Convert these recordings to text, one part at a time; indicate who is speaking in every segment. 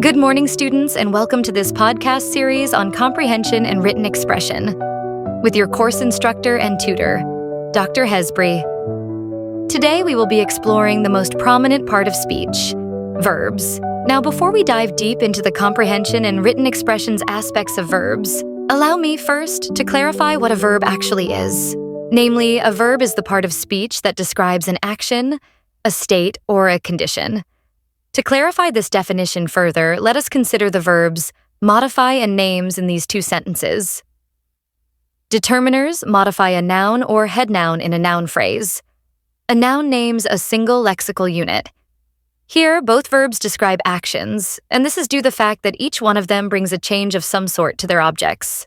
Speaker 1: Good morning, students, and welcome to this podcast series on comprehension and written expression with your course instructor and tutor, Dr. Hesbury. Today, we will be exploring the most prominent part of speech, verbs. Now, before we dive deep into the comprehension and written expressions aspects of verbs, allow me first to clarify what a verb actually is. Namely, a verb is the part of speech that describes an action, a state, or a condition. To clarify this definition further, let us consider the verbs modify and names in these two sentences. Determiners modify a noun or head noun in a noun phrase. A noun names a single lexical unit. Here, both verbs describe actions, and this is due to the fact that each one of them brings a change of some sort to their objects.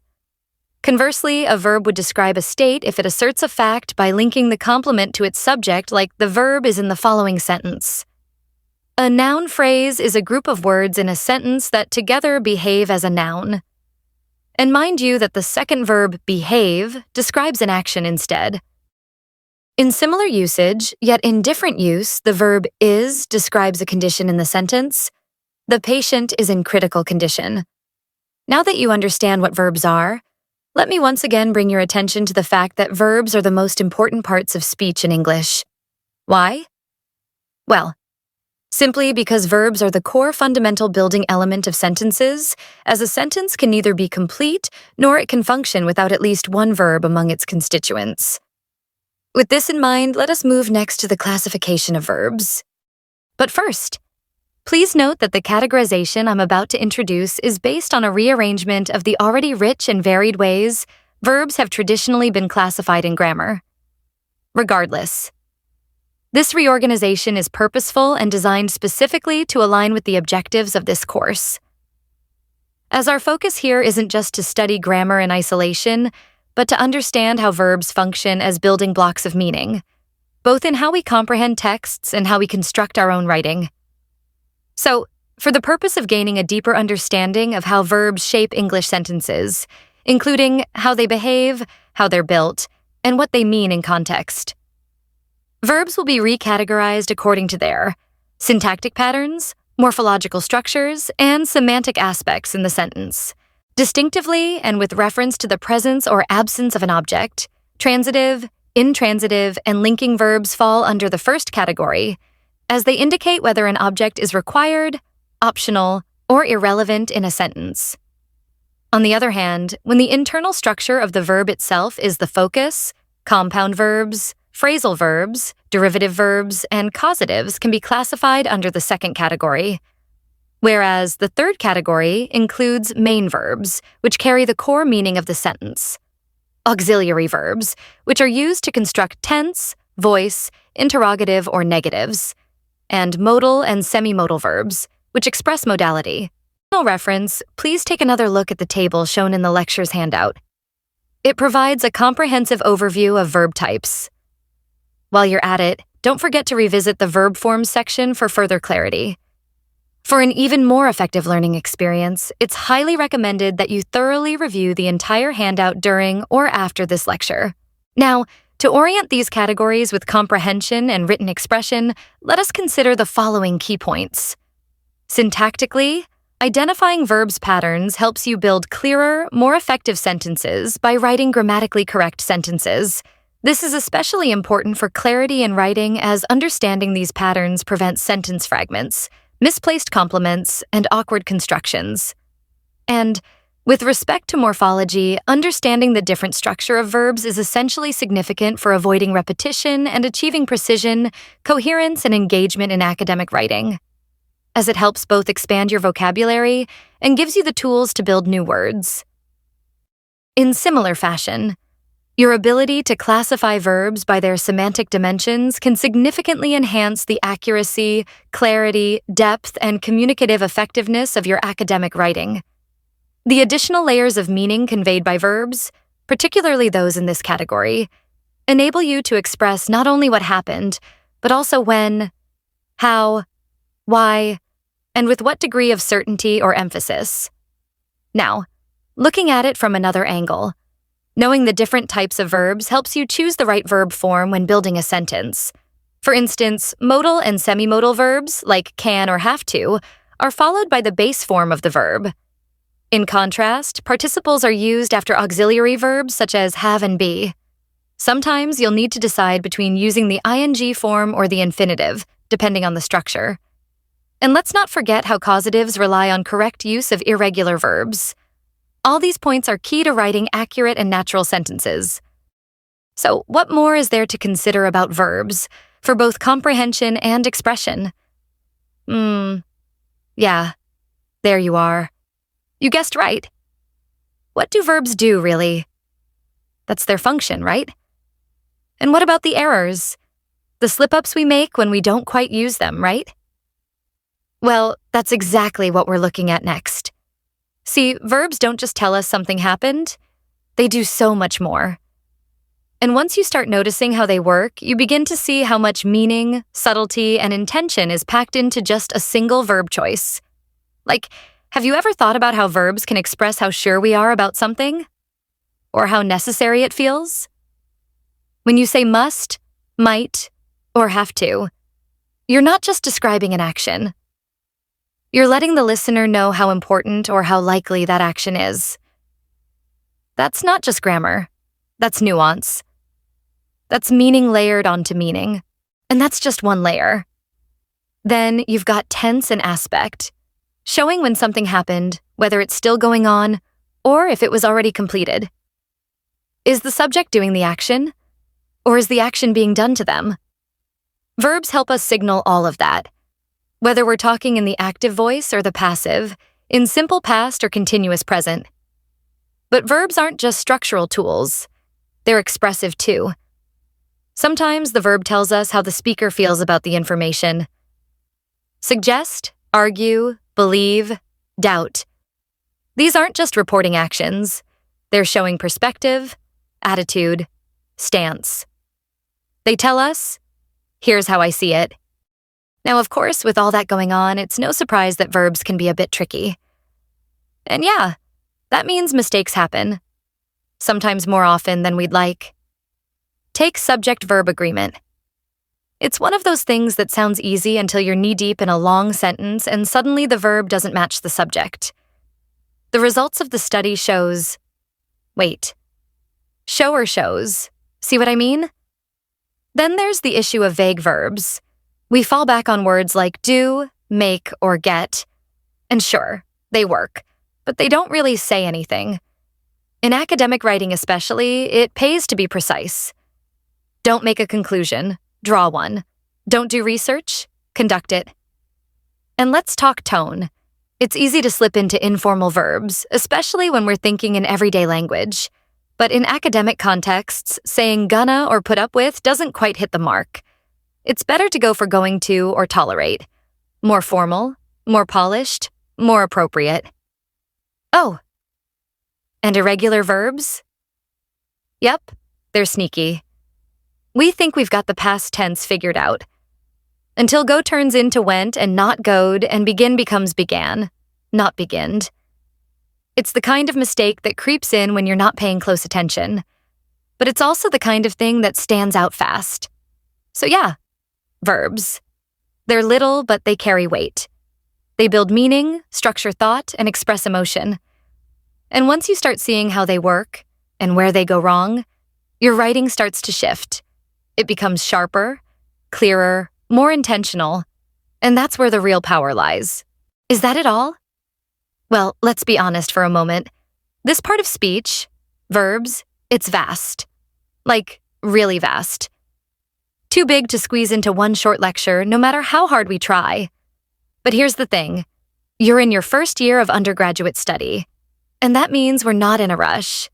Speaker 1: Conversely, a verb would describe a state if it asserts a fact by linking the complement to its subject, like the verb is in the following sentence. A noun phrase is a group of words in a sentence that together behave as a noun. And mind you that the second verb, behave, describes an action instead. In similar usage, yet in different use, the verb is describes a condition in the sentence. The patient is in critical condition. Now that you understand what verbs are, let me once again bring your attention to the fact that verbs are the most important parts of speech in English. Why? Well, simply because verbs are the core fundamental building element of sentences, as a sentence can neither be complete nor it can function without at least one verb among its constituents. With this in mind, let us move next to the classification of verbs. But first, please note that the categorization I'm about to introduce is based on a rearrangement of the already rich and varied ways verbs have traditionally been classified in grammar. Regardless, this reorganization is purposeful and designed specifically to align with the objectives of this course. As our focus here isn't just to study grammar in isolation, but to understand how verbs function as building blocks of meaning, both in how we comprehend texts and how we construct our own writing. So, for the purpose of gaining a deeper understanding of how verbs shape English sentences, including how they behave, how they're built, and what they mean in context, verbs will be recategorized according to their syntactic patterns, morphological structures, and semantic aspects in the sentence. Distinctively and with reference to the presence or absence of an object, transitive, intransitive, and linking verbs fall under the first category, as they indicate whether an object is required, optional, or irrelevant in a sentence. On the other hand, when the internal structure of the verb itself is the focus, compound verbs, phrasal verbs, derivative verbs, and causatives can be classified under the second category, whereas the third category includes main verbs, which carry the core meaning of the sentence, auxiliary verbs, which are used to construct tense, voice, interrogative, or negatives, and modal and semi-modal verbs, which express modality. For reference, please take another look at the table shown in the lecture's handout. It provides a comprehensive overview of verb types. While you're at it, don't forget to revisit the verb forms section for further clarity. For an even more effective learning experience, it's highly recommended that you thoroughly review the entire handout during or after this lecture. Now, to orient these categories with comprehension and written expression, let us consider the following key points. Syntactically, identifying verbs patterns helps you build clearer, more effective sentences by writing grammatically correct sentences. This is especially important for clarity in writing, as understanding these patterns prevents sentence fragments, misplaced complements, and awkward constructions. And with respect to morphology, understanding the different structure of verbs is essentially significant for avoiding repetition and achieving precision, coherence, and engagement in academic writing, as it helps both expand your vocabulary and gives you the tools to build new words. In similar fashion, your ability to classify verbs by their semantic dimensions can significantly enhance the accuracy, clarity, depth, and communicative effectiveness of your academic writing. The additional layers of meaning conveyed by verbs, particularly those in this category, enable you to express not only what happened, but also when, how, why, and with what degree of certainty or emphasis. Now, looking at it from another angle, knowing the different types of verbs helps you choose the right verb form when building a sentence. For instance, modal and semi-modal verbs, like can or have to, are followed by the base form of the verb. In contrast, participles are used after auxiliary verbs such as have and be. Sometimes you'll need to decide between using the ing form or the infinitive, depending on the structure. And let's not forget how causatives rely on correct use of irregular verbs. All these points are key to writing accurate and natural sentences. So, what more is there to consider about verbs, for both comprehension and expression? Yeah, there you are. You guessed right. What do verbs do, really? That's their function, right? And what about the errors? The slip-ups we make when we don't quite use them, right? Well, that's exactly what we're looking at next. See, verbs don't just tell us something happened, they do so much more. And once you start noticing how they work, you begin to see how much meaning, subtlety, and intention is packed into just a single verb choice. Like, have you ever thought about how verbs can express how sure we are about something? Or how necessary it feels? When you say must, might, or have to, you're not just describing an action. You're letting the listener know how important or how likely that action is. That's not just grammar. That's nuance. That's meaning layered onto meaning. And that's just one layer. Then you've got tense and aspect, showing when something happened, whether it's still going on, or if it was already completed. Is the subject doing the action? Or is the action being done to them? Verbs help us signal all of that, whether we're talking in the active voice or the passive, in simple past or continuous present. But verbs aren't just structural tools. They're expressive too. Sometimes the verb tells us how the speaker feels about the information. Suggest, argue, believe, doubt. These aren't just reporting actions. They're showing perspective, attitude, stance. They tell us, here's how I see it. Now, of course, with all that going on, it's no surprise that verbs can be a bit tricky. And yeah, that means mistakes happen. Sometimes more often than we'd like. Take subject-verb agreement. It's one of those things that sounds easy until you're knee-deep in a long sentence and suddenly the verb doesn't match the subject. The results of the study shows... Show or shows. See what I mean? Then there's the issue of vague verbs. We fall back on words like do, make, or get. And sure, they work, but they don't really say anything. In academic writing especially, it pays to be precise. Don't make a conclusion, draw one. Don't do research, conduct it. And let's talk tone. It's easy to slip into informal verbs, especially when we're thinking in everyday language. But in academic contexts, saying gonna or put up with doesn't quite hit the mark. It's better to go for going to or tolerate. More formal, more polished, more appropriate. Oh, and irregular verbs? Yep, they're sneaky. We think we've got the past tense figured out. Until go turns into went and not goed and begin becomes began, not beginned. It's the kind of mistake that creeps in when you're not paying close attention. But it's also the kind of thing that stands out fast. So yeah, verbs. They're little, but they carry weight. They build meaning, structure thought, and express emotion. And once you start seeing how they work and where they go wrong, your writing starts to shift. It becomes sharper, clearer, more intentional, and that's where the real power lies. Is that it all? Well, let's be honest for a moment. This part of speech, verbs, it's vast. Like, really vast. Too big to squeeze into one short lecture, no matter how hard we try. But here's the thing. You're in your first year of undergraduate study. And that means we're not in a rush.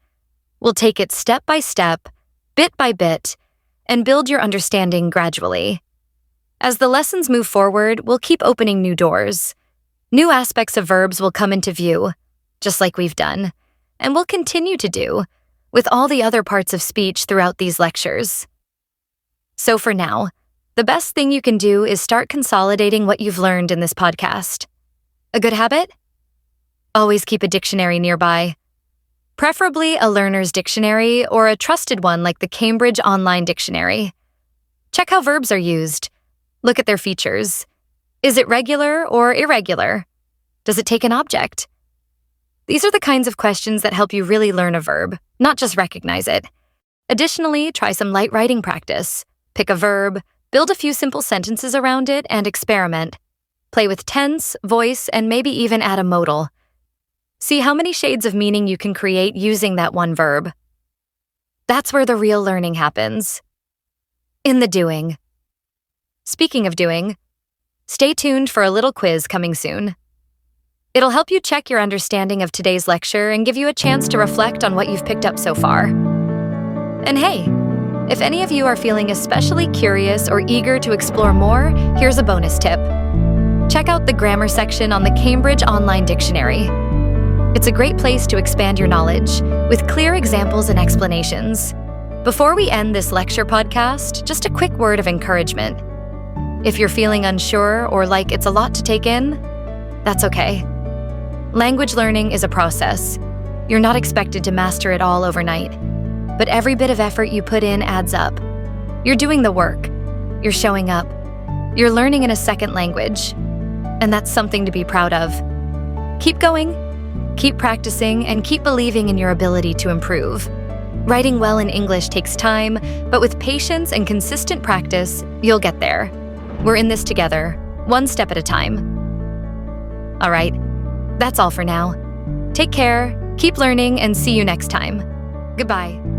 Speaker 1: We'll take it step by step, bit by bit, and build your understanding gradually. As the lessons move forward, we'll keep opening new doors. New aspects of verbs will come into view, just like we've done, and we'll continue to do, with all the other parts of speech throughout these lectures. So for now, the best thing you can do is start consolidating what you've learned in this podcast. A good habit? Always keep a dictionary nearby. Preferably a learner's dictionary or a trusted one like the Cambridge Online Dictionary. Check how verbs are used. Look at their features. Is it regular or irregular? Does it take an object? These are the kinds of questions that help you really learn a verb, not just recognize it. Additionally, try some light writing practice. Pick a verb, build a few simple sentences around it, and experiment. Play with tense, voice, and maybe even add a modal. See how many shades of meaning you can create using that one verb. That's where the real learning happens. In the doing. Speaking of doing, stay tuned for a little quiz coming soon. It'll help you check your understanding of today's lecture and give you a chance to reflect on what you've picked up so far. And hey, if any of you are feeling especially curious or eager to explore more, here's a bonus tip. Check out the grammar section on the Cambridge Online Dictionary. It's a great place to expand your knowledge with clear examples and explanations. Before we end this lecture podcast, just a quick word of encouragement. If you're feeling unsure or like it's a lot to take in, that's okay. Language learning is a process. You're not expected to master it all overnight, but every bit of effort you put in adds up. You're doing the work. You're showing up. You're learning in a second language, and that's something to be proud of. Keep going, keep practicing, and keep believing in your ability to improve. Writing well in English takes time, but with patience and consistent practice, you'll get there. We're in this together, one step at a time. All right, that's all for now. Take care, keep learning, and see you next time. Goodbye.